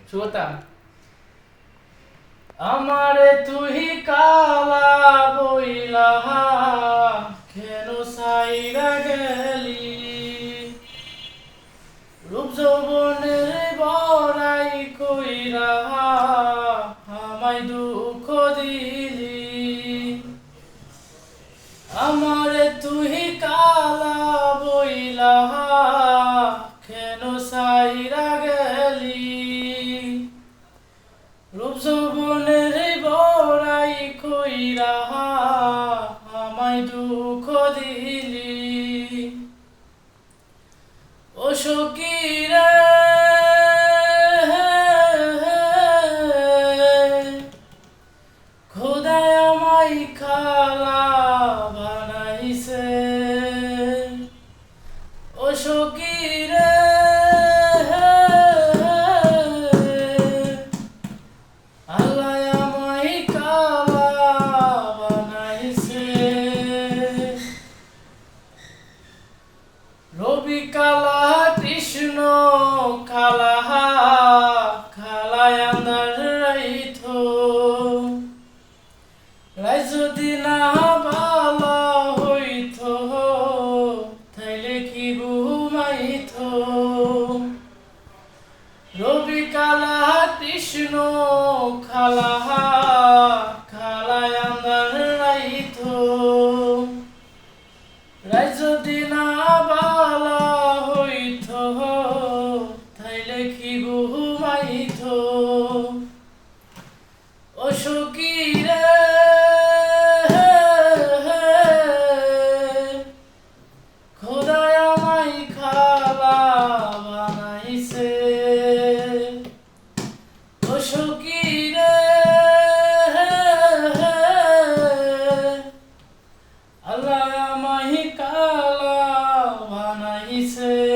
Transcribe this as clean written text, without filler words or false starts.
শুভতা আমারে তুই কালা বইলা কেন সাইরা গেলি রূপ যৌবনের বড়াই কইরা আমায় দুঃখ দিলি আমারে তুই কালা বইলা কেন সাইরা গেলি রূপ যৌবনের বড়াই কইরা আমায় দুঃখ দিলি ও সখী রে খোদায় আমায় খালা বানাইছে ও সখী রে আল্লাহ আমায় কালা বানাইছে রবি কালা কৃষ্ণ কালা খালায় আন্দার রাইথো রাই যদি না ভালো হইতো তাইলে কি ঘুমাইতো রবি কালা কৃষ্ণ খালা খালায় আন্দার রাইথো রাই যদি না ভালো হইতো তাইলে কি ঘুমাইতো ও সখী রে খোদায় আমায় খালা বানাইছে ও সখী রে আল্লাহ আমায় কালা বানাইছে